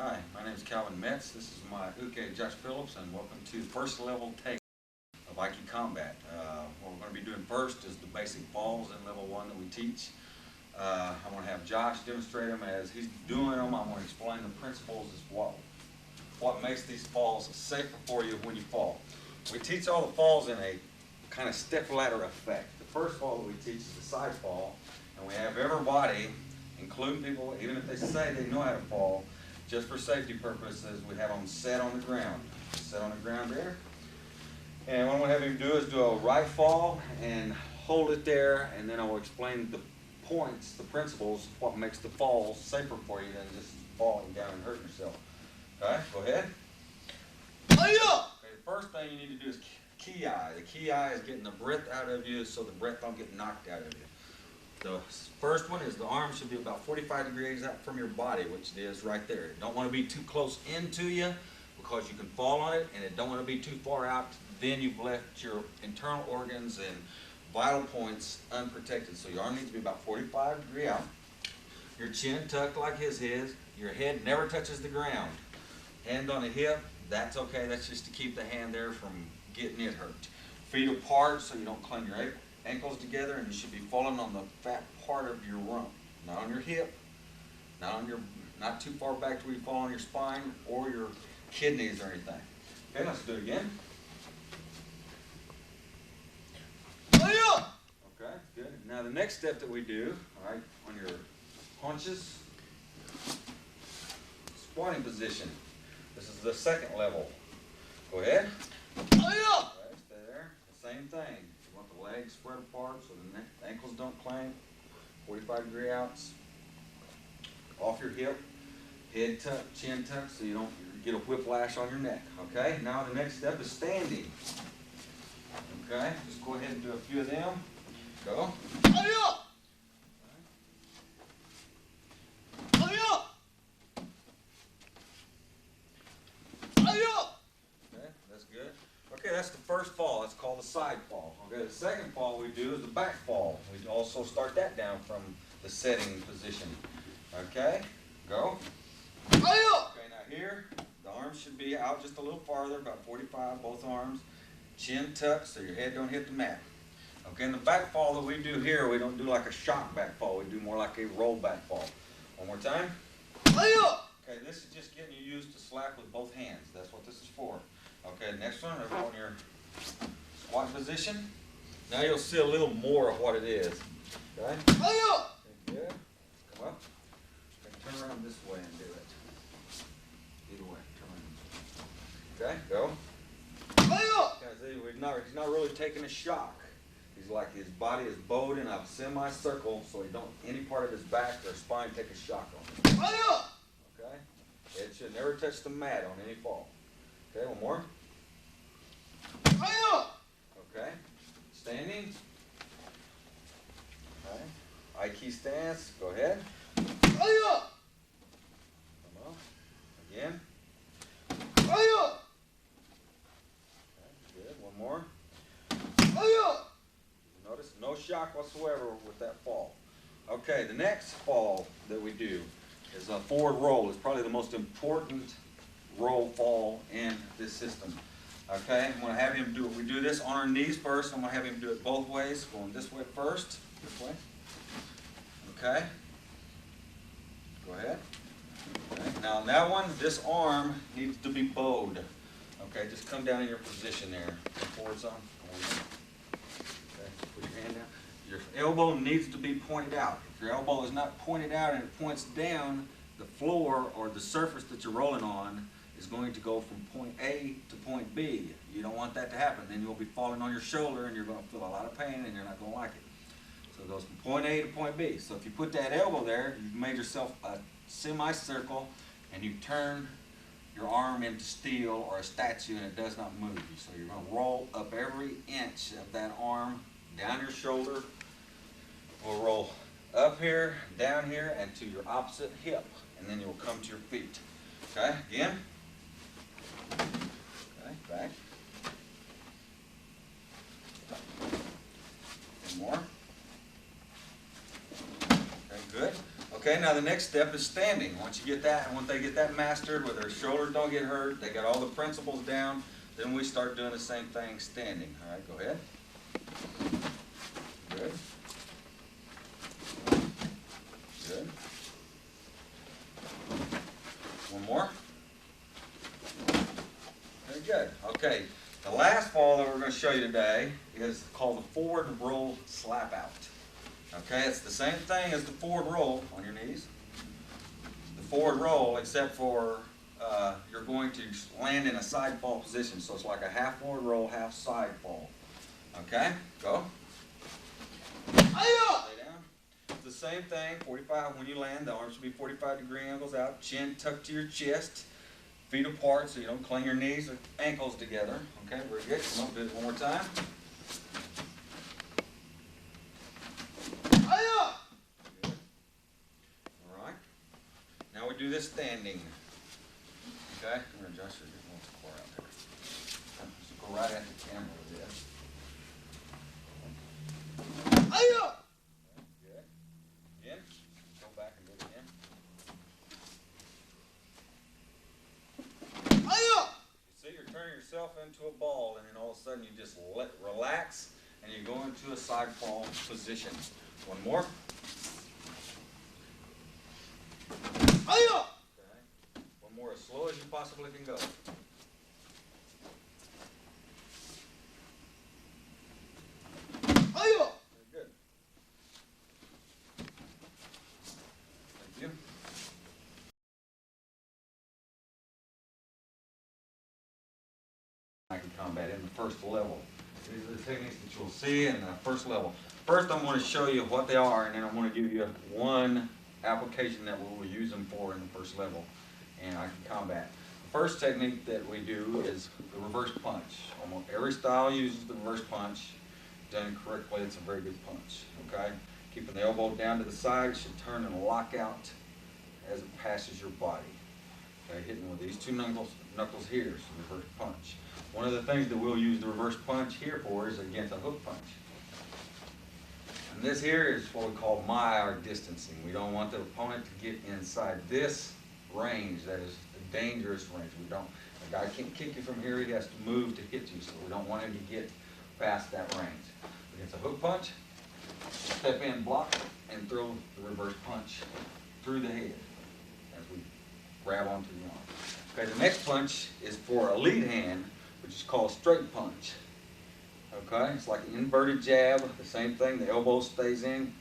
Hi, my name is Calvin Metz. This is my Uke Josh Phillips, and welcome to first level take of Aiki combat. What we're going to be doing first is the basic falls in level 1 that we teach. I'm going to have Josh demonstrate them. As he's doing them, I'm going to explain the principles as what makes these falls safer for you when you fall. We teach all the falls in a kind of step ladder effect. The first fall that we teach is the side fall, and we have everybody, including people, even if they say they know how to fall, just for safety purposes, we have them set on the ground. Set on the ground there. And what I'm going to have him do is do a right fall and hold it there, and then I will explain the points, the principles, what makes the fall safer for you than just falling down and hurting yourself. Okay, go ahead. Okay, the first thing you need to do is ki. The ki is getting the breath out of you so the breath don't get knocked out of you. The first one is the arm should be about 45 degrees out from your body, which it is right there. It don't want to be too close into you because you can fall on it, and it don't want to be too far out. Then you've left your internal organs and vital points unprotected. So your arm needs to be about 45 degrees out. Your chin tucked like his is. Your head never touches the ground. Hand on the hip, that's okay. That's just to keep the hand there from getting it hurt. Feet apart so you don't clang your ankles together, and you should be falling on the fat part of your rump, not on your hip, not too far back to where you fall on your spine or your kidneys or anything. Okay, let's do it again. Okay, good. Now the next step that we do, all right, on your haunches, squatting position. This is the second level. Go ahead. Okay, stay there. The same thing. You want the legs spread apart so the ankles don't clang. 45-degree outs. Off your hip. Head tucked, chin tucked, so you don't get a whiplash on your neck. Okay. Now the next step is standing. Okay. Just go ahead and do a few of them. Go. Okay, that's the first fall. That's called the side fall. Okay, the second fall we do is the back fall. We also start that down from the setting position. Okay, go. Okay, now here, the arms should be out just a little farther, about 45, both arms. Chin tucked so your head don't hit the mat. Okay, in the back fall that we do here, we don't do like a shock back fall. We do more like a roll back fall. One more time. Okay, this is just getting you used to slap with both hands. That's what this is for. Okay, next one, over on your squat position. Now you'll see a little more of what it is. Okay? Good. Come up. Okay, turn around this way and do it. Either way, turn around. Okay, go. Okay, see, he's not really taking a shock. He's like his body is bowed in a semicircle, so he don't any part of his back or spine take a shock on him. Okay? It should never touch the mat on any fall. Okay, one more. Okay, standing. Okay, Aiki stance. Go ahead. Come on. Again. Okay, good. One more. Notice no shock whatsoever with that fall. Okay, the next fall that we do is a forward roll. It's probably the most important roll fall in this system. Okay, I'm going to have him do it. We do this on our knees first. I'm going to have him do it both ways. Going this way first. This way. Okay. Go ahead. Okay. Now on that one, this arm needs to be bowed. Okay, just come down in your position there. Come forward some. Okay, put your hand down. Your elbow needs to be pointed out. If your elbow is not pointed out and it points down, the floor or the surface that you're rolling on is going to go from point A to point B. You don't want that to happen. Then you'll be falling on your shoulder and you're going to feel a lot of pain and you're not going to like it. So it goes from point A to point B. So if you put that elbow there, you've made yourself a semicircle and you turn your arm into steel or a statue and it does not move. So you're going to roll up every inch of that arm down your shoulder. We'll roll up here, down here, and to your opposite hip. And then you'll come to your feet. Okay, again. Okay, back. One more. Okay, good. Okay, now the next step is standing. Once you get that, and once they get that mastered, where their shoulders don't get hurt, they got all the principles down, then we start doing the same thing standing. All right, go ahead. Good. Good. One more. Very good. Okay, the last fall that we're going to show you today is called the forward roll slap out. Okay, it's the same thing as the forward roll on your knees. The forward roll, except for you're going to land in a side fall position. So it's like a half forward roll, half side fall. Okay, go. Lay down. It's the same thing, 45 when you land. The arms should be 45-degree angles out. Chin tucked to your chest. Feet apart so you don't cling your knees or ankles together. Okay, very good. Come on, do it one more time. Good. All right. Now we do this standing. Okay, I'm going to adjust your core out there. Just go right at the camera with this. Good. Again. Go back and do it again. You see, you're turning yourself into a ball, and then all of a sudden you just relax, and you go into a side fall position. One more. Okay. One more, as slow as you possibly can go. Very good. Thank you. Aiki combat in the first level. These are the techniques that you'll see in the first level. First, I'm going to show you what they are, and then I'm going to give you one application that we will use them for in the first level in Aiki combat. The first technique that we do is the reverse punch. Almost every style uses the reverse punch. Done correctly, it's a very good punch. Okay, keeping the elbow down to the side, should turn and lock out as it passes your body. Okay, hitting with these two knuckles here, so reverse punch. One of the things that we'll use the reverse punch here for is against a hook punch. And this here is what we call or distancing. We don't want the opponent to get inside this range. That is a dangerous range. We don't. The guy can't kick you from here. He has to move to hit you. So we don't want him to get past that range. Against a hook punch, step in, block, and throw the reverse punch through the head as we grab onto the arm. Okay, the next punch is for a lead hand, which is called straight punch. Okay, it's like an inverted jab, the same thing. The elbow stays in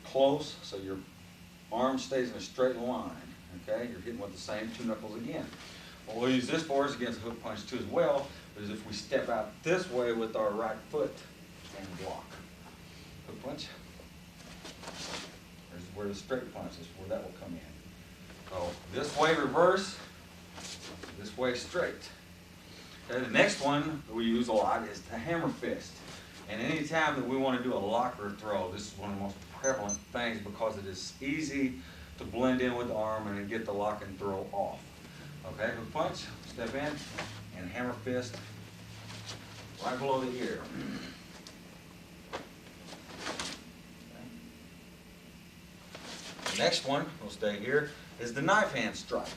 close, so your arm stays in a straight line. Okay, you're hitting with the same two knuckles again. What we'll use this for is against a hook punch too as well, is if we step out this way with our right foot and block. Hook punch. There's where the straight punch is, where that will come in. So this way reverse, this way straight. Okay, the next one that we use a lot is the hammer fist. And any time that we want to do a locker throw, this is one of the most prevalent things because it is easy to blend in with the arm and then get the lock and throw off. Okay, hook punch, step in, and hammer fist right below the ear. The next one, we'll stay here, is the knife hand strike.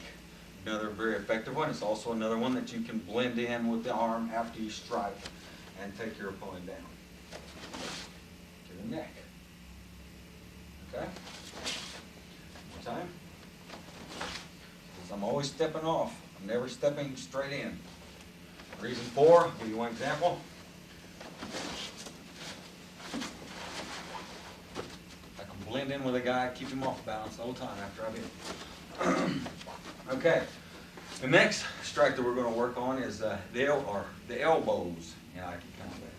Another very effective one. It's also another one that you can blend in with the arm after you strike and take your opponent down to the neck. Okay? One more time. Because I'm always stepping off. I'm never stepping straight in. Reason for, I'll give you one example. I can blend in with a guy, keep him off balance the whole time after I've hit. Okay, the next strike that we're going to work on is the elbows in Aiki combat.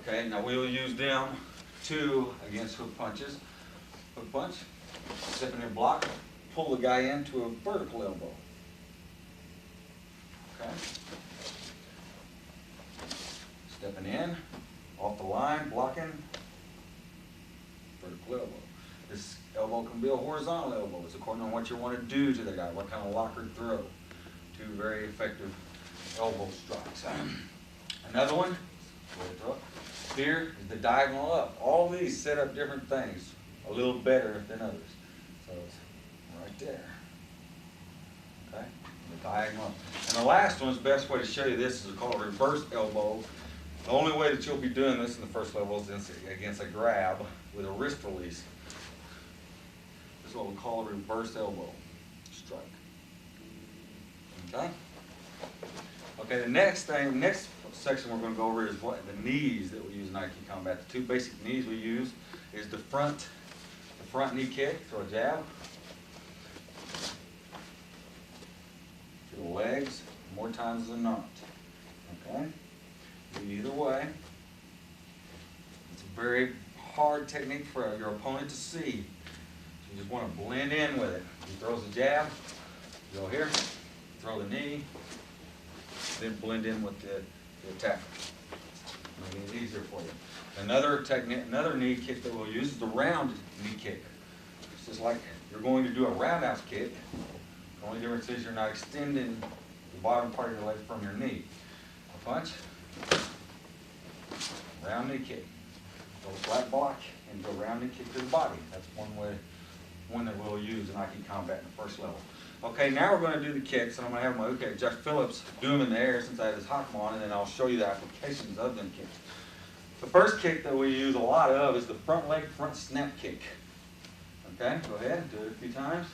Okay, now we'll use them two against hook punches. Hook punch, step in and block, pull the guy into a vertical elbow. Okay, stepping in, off the line, blocking, vertical elbow. This elbow can be a horizontal elbow. It's according to what you want to do to the guy, what kind of locker throw. Two very effective elbow strikes. Another one, here is the diagonal up. All these set up different things a little better than others. So it's right there. Okay? The diagonal. And the last one is the best way to show you this is called a reverse elbow. The only way that you'll be doing this in the first level is against a grab with a wrist release. This is what we call a reverse elbow strike. Okay? Okay, the next section we're going to go over is what the knees that we use in Aiki combat. The two basic knees we use is the front knee kick, so a jab. To the legs, more times than not. Okay? Do either way. It's a very hard technique for your opponent to see. So you just want to blend in with it. He throws a jab, you go here, throw the knee, then blend in with the attack. Make it easier for you. Another technique, another knee kick that we'll use is the round knee kick. It's just like you're going to do a roundhouse kick. The only difference is you're not extending the bottom part of your leg from your knee. A punch, round knee kick. Go flat block and go round knee kick to the body. That's one that we'll use in Aiki combat in the first level. Okay, now we're going to do the kicks, and I'm going to have my Josh Phillips do them in the air since I have his Hakam on, and then I'll show you the applications of them kicks. The first kick that we use a lot of is the front leg front snap kick. Okay, go ahead, do it a few times.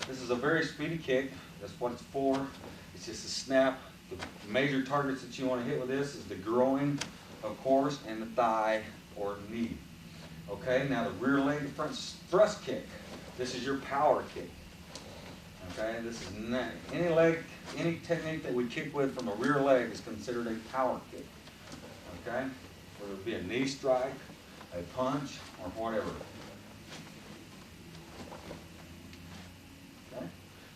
This is a very speedy kick. That's what it's for. It's just a snap. The major targets that you want to hit with this is the groin, of course, and the thigh or knee. Okay, now the rear leg front thrust kick. This is your power kick. Okay, this is any technique that we kick with from the rear leg is considered a power kick. Okay, whether it be a knee strike, a punch, or whatever. Okay,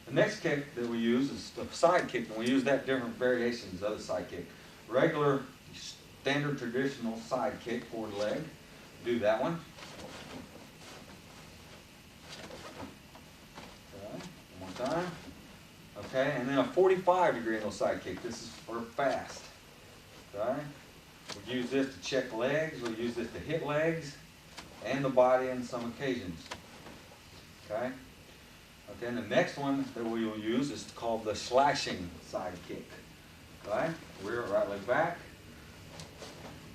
the next kick that we use is the side kick, and we use that different variations of the side kick. Regular, standard, traditional side kick, forward leg. Do that one. Time. Okay, and then a 45-degree angle side kick. This is for fast. Okay, we use this to check legs. We use this to hit legs and the body on some occasions. Okay. Okay, and the next one that we will use is called the slashing side kick. Okay, rear right leg back.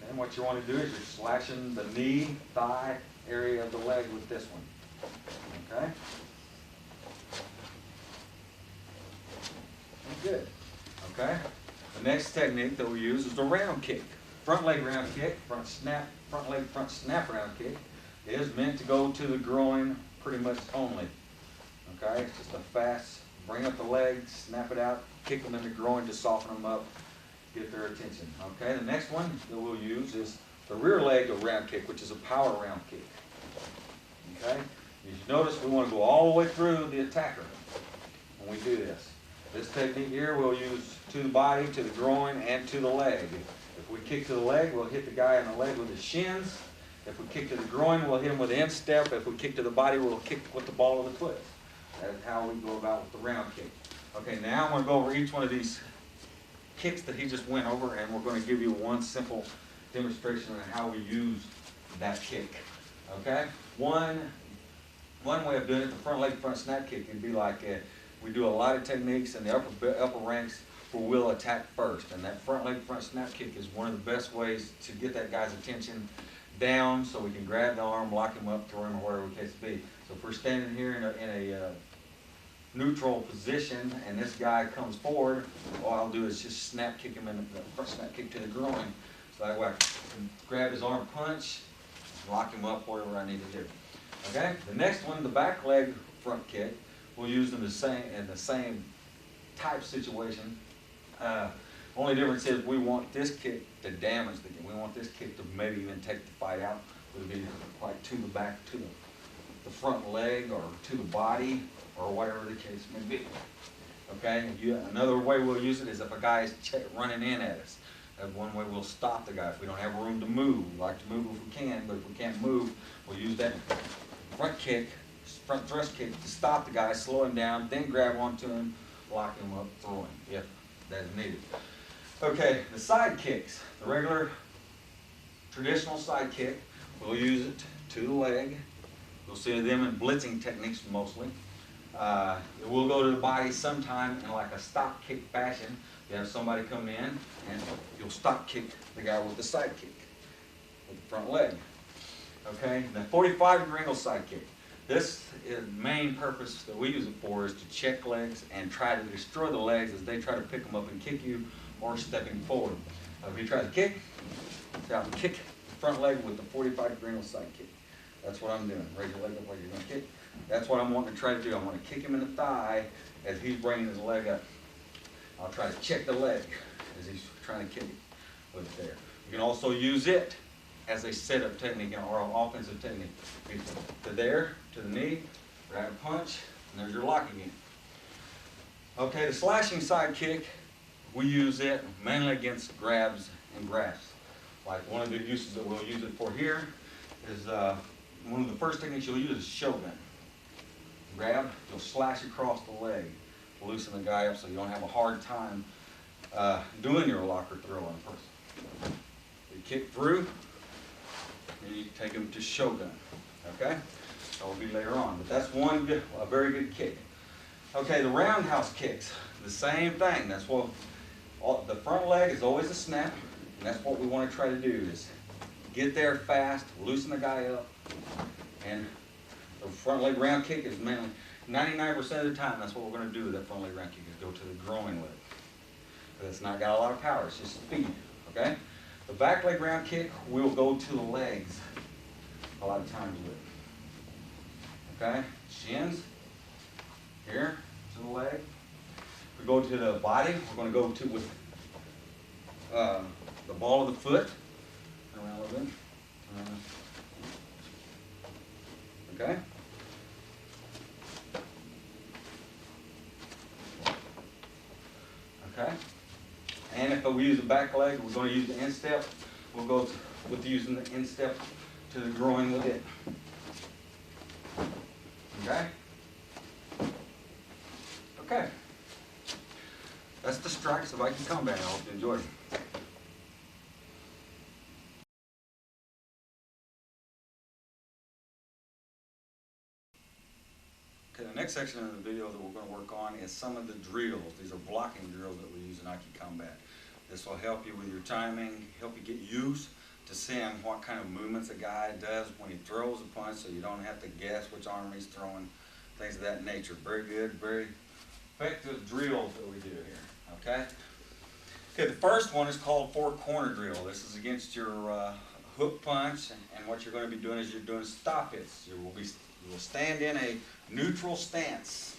And what you want to do is you're slashing the knee, thigh area of the leg with this one. Okay. Good. Okay. The next technique that we use is the round kick. Front leg round kick, front leg front snap round kick is meant to go to the groin pretty much only. Okay. It's just a fast, bring up the leg, snap it out, kick them in the groin to soften them up, get their attention. Okay. The next one that we'll use is the rear leg round kick, which is a power round kick. Okay. As you notice, we want to go all the way through the attacker when we do this. This technique here we'll use to the body, to the groin, and to the leg. If we kick to the leg, we'll hit the guy in the leg with his shins. If we kick to the groin, we'll hit him with the instep. If we kick to the body, we'll kick with the ball of the foot. That is how we go about with the round kick. Okay, now I'm going to go over each one of these kicks that he just went over, and we're going to give you one simple demonstration of how we use that kick. Okay? One way of doing it, the front leg front snap kick, would be like we do a lot of techniques in the upper ranks where we'll attack first. And that front leg front snap kick is one of the best ways to get that guy's attention down so we can grab the arm, lock him up, throw him, or whatever the case be. So if we're standing here in a neutral position and this guy comes forward, all I'll do is just snap kick him in the front snap kick to the groin. So that way I can grab his arm, punch, lock him up, whatever I need to do. Okay? The next one, the back leg front kick, we'll use them in the same type situation. Only difference is we want this kick to damage the game. We want this kick to maybe even take the fight out. It would be like to the back, to the front leg, or to the body, or whatever the case may be. Okay? Another way we'll use it is if a guy is running in at us. That's one way we'll stop the guy. If we don't have room to move, we like to move if we can, but if we can't move, we'll use that front kick, front thrust kick to stop the guy, slow him down, then grab onto him, lock him up, throw him, if that is needed. Okay, the side kicks, the regular traditional side kick, we'll use it to the leg, You'll see them in blitzing techniques mostly. We'll go to the body sometime in like a stop kick fashion. You have somebody come in and you'll stop kick the guy with the side kick, with the front leg. Okay, the 45-degree angle side kick. This is the main purpose that we use it for is to check legs and try to destroy the legs as they try to pick them up and kick you or stepping forward. If you try to kick, kick the front leg with the 45-degree angle side kick. That's what I'm doing. Raise your leg up like you're going to kick. That's what I'm wanting to try to do. I'm going to kick him in the thigh as he's bringing his leg up. I'll try to check the leg as he's trying to kick it with it there. You can also use it as a setup technique or an offensive technique. To there, to the knee, grab a punch, and there's your lock again. Okay, the slashing side kick, we use it mainly against grabs and grasps. Like one of the uses that we'll use it for here is one of the first techniques you'll use is shogun. Grab, you'll slash across the leg, loosen the guy up so you don't have a hard time doing your lock or throw on a person. You kick through, and you take him to shogun. Okay, that will be later on, but that's a very good kick. Okay, the roundhouse kicks, the same thing. That's what the front leg is always a snap, and that's what we want to try to do is get there fast, loosen the guy up, and the front leg round kick is mainly 99% of the time. That's what we're going to do with that front leg round kick is go to the groin with it. But it's not got a lot of power. It's just speed. Okay. The back leg round kick, we'll go to the legs a lot of times with it. Okay. Shins here to the leg. If we go to the body, we're going to go to with the ball of the foot. Turn around a little bit. Okay. Okay. And if we use the back leg, we're going to use the instep. We'll go with using the instep to the groin with it. Okay. Okay. That's the strikes of Aiki combat. I hope you enjoyed it. Okay, the next section of the video that we're going to work on is some of the drills. These are blocking drills that we use in Aiki combat. This will help you with your timing, help you get used to seeing what kind of movements a guy does when he throws a punch so you don't have to guess which arm he's throwing, things of that nature. Very good, very effective drills that we do here, okay? Okay, the first one is called four-corner drill. This is against your hook punch, and what you're going to be doing is you're doing stop hits. You will stand in a neutral stance,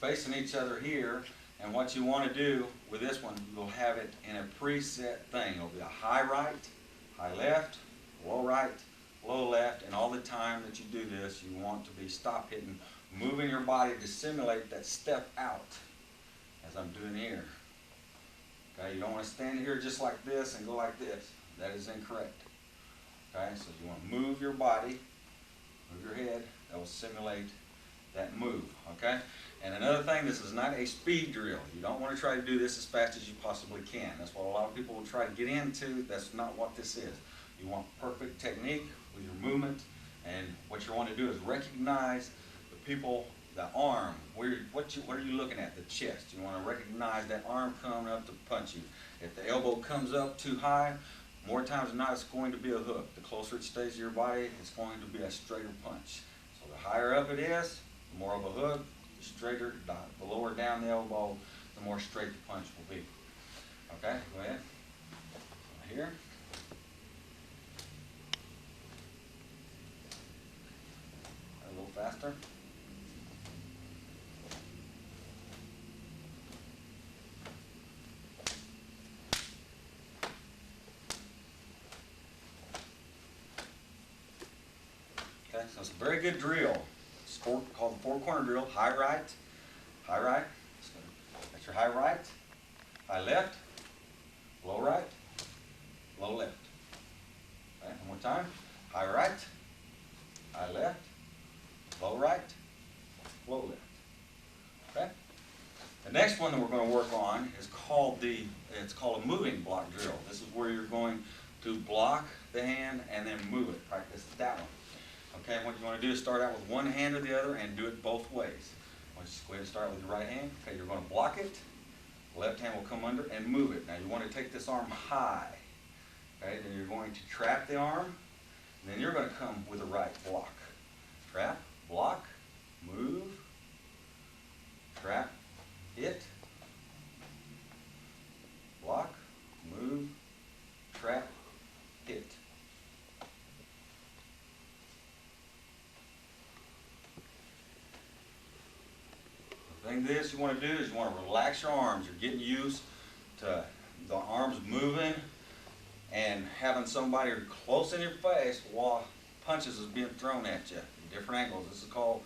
facing each other here, and what you want to do with this one, you'll have it in a preset thing. It'll be a high right, high left, low right, low left, and all the time that you do this, you want to be stop hitting, moving your body to simulate that step out, as I'm doing here. Okay, you don't want to stand here just like this and go like this. That is incorrect. Okay, so you want to move your body, move your head, that will simulate that move, okay? And another thing, this is not a speed drill. You don't want to try to do this as fast as you possibly can. That's what a lot of people will try to get into. That's not what this is. You want perfect technique with your movement, and what you want to do is recognize the people, the arm. What are you looking at? The chest. You want to recognize that arm coming up to punch you. If the elbow comes up too high, more times than not, it's going to be a hook. The closer it stays to your body, it's going to be a straighter punch. So the higher up it is, the more of a hook, the straighter, the lower down the elbow, the more straight the punch will be. Okay, go ahead. Here. A little faster. Okay, so it's a very good drill. It's called the four-corner drill. High right, high right. That's your high right, high left, low right, low left. Okay, one more time. High right, high left, low right, low left. Okay. The next one that we're going to work on is called a moving block drill. This is where you're going to block the hand and then move it. Practice that one. Okay, what you want to do is start out with one hand or the other and do it both ways. Let's go ahead and start with your right hand. Okay, you're going to block it. Left hand will come under and move it. Now you want to take this arm high. Okay, then you're going to trap the arm, and then you're going to come with a right block. Trap, block, move, trap, hit, block, move, trap, hit. The thing this you want to do is you want to relax your arms. You're getting used to the arms moving and having somebody close in your face while punches is being thrown at you. Different angles. This is called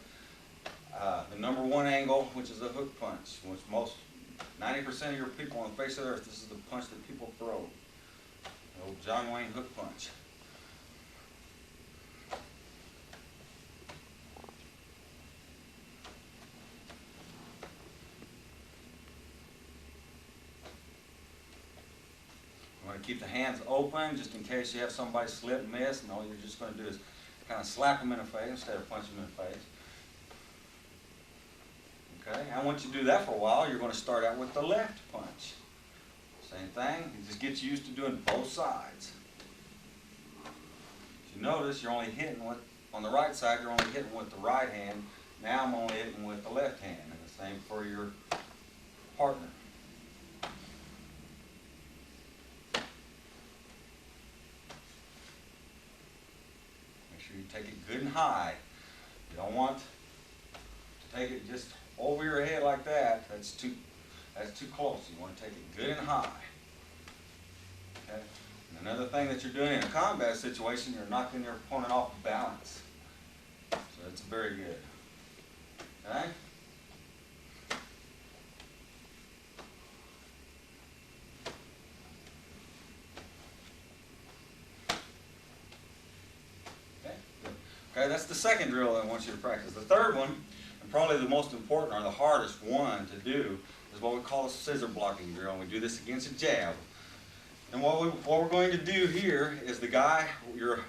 the number one angle, which is a hook punch, which 90% of your people on the face of the earth, this is the punch that people throw. The old John Wayne hook punch. You want to keep the hands open just in case you have somebody slip and miss, and all you're just going to do is kind of slap them in the face instead of punching them in the face. Okay, and once you do that for a while, you're going to start out with the left punch. Same thing, you just get used to doing both sides. If you notice, you're only hitting with, on the right side, you're only hitting with the right hand. Now I'm only hitting with the left hand, and the same for your partner. Make sure you take it good and high. You don't want to take it just over your head like that. That's too close. You want to take it good and high. Okay? And another thing that you're doing in a combat situation, you're knocking your opponent off balance. So that's very good. Okay? Okay, that's the second drill I want you to practice. The third one, and probably the most important or the hardest one to do, is what we call a scissor blocking drill. And we do this against a jab. And what we're going to do here is the guy, your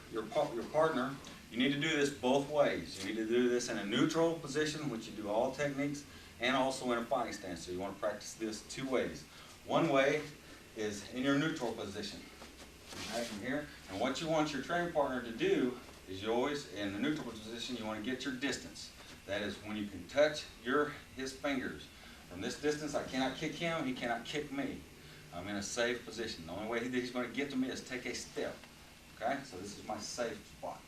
partner, you need to do this both ways. You need to do this in a neutral position, which you do all techniques, and also in a fighting stance. So you want to practice this two ways. One way is in your neutral position. Right from here. And what you want your training partner to do is you always, in the neutral position, you want to get your distance. That is when you can touch his fingers. From this distance, I cannot kick him, he cannot kick me. I'm in a safe position. The only way he's going to get to me is take a step. Okay, so this is my safe spot.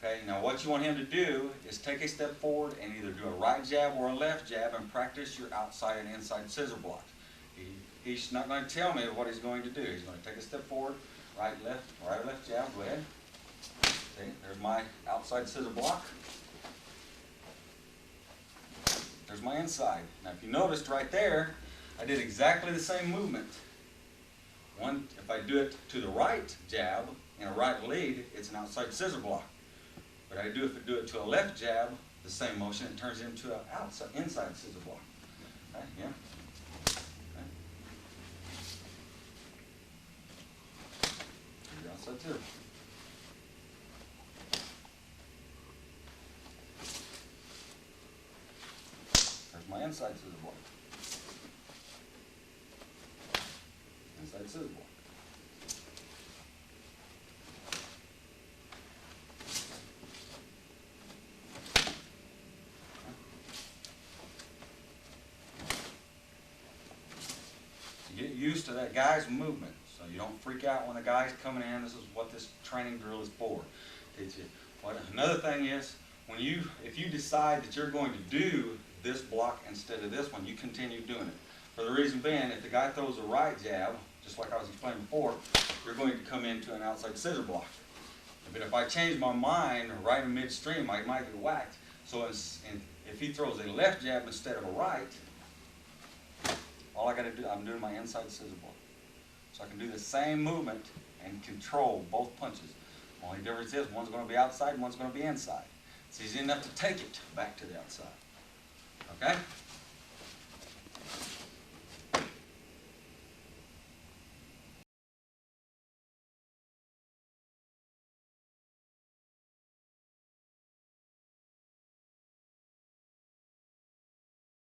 Okay, now what you want him to do is take a step forward and either do a right jab or a left jab and practice your outside and inside scissor block. He's not going to tell me what he's going to do. He's going to take a step forward, right, left jab, go ahead. See, there's my outside scissor block. There's my inside. Now if you noticed right there, I did exactly the same movement. If I do it to the right jab and a right lead, it's an outside scissor block. But if I do it to a left jab, the same motion, it turns into an inside scissor block. Okay, yeah. Okay. Your outside scissor. There's my inside scissor block. Inside scissor block. So get used to that guy's movement, so you don't freak out when the guy's coming in. This is what this training drill is for. Teach you. Another thing is, if you decide that you're going to do this block instead of this one, you continue doing it. For the reason being, if the guy throws a right jab, just like I was explaining before, you're going to come into an outside scissor block. But if I change my mind right in midstream, I might get whacked. So if he throws a left jab instead of a right, all I got to do, I'm doing my inside scissor block. So I can do the same movement and control both punches. Only difference is one's going to be outside and one's going to be inside. It's easy enough to take it back to the outside. Okay?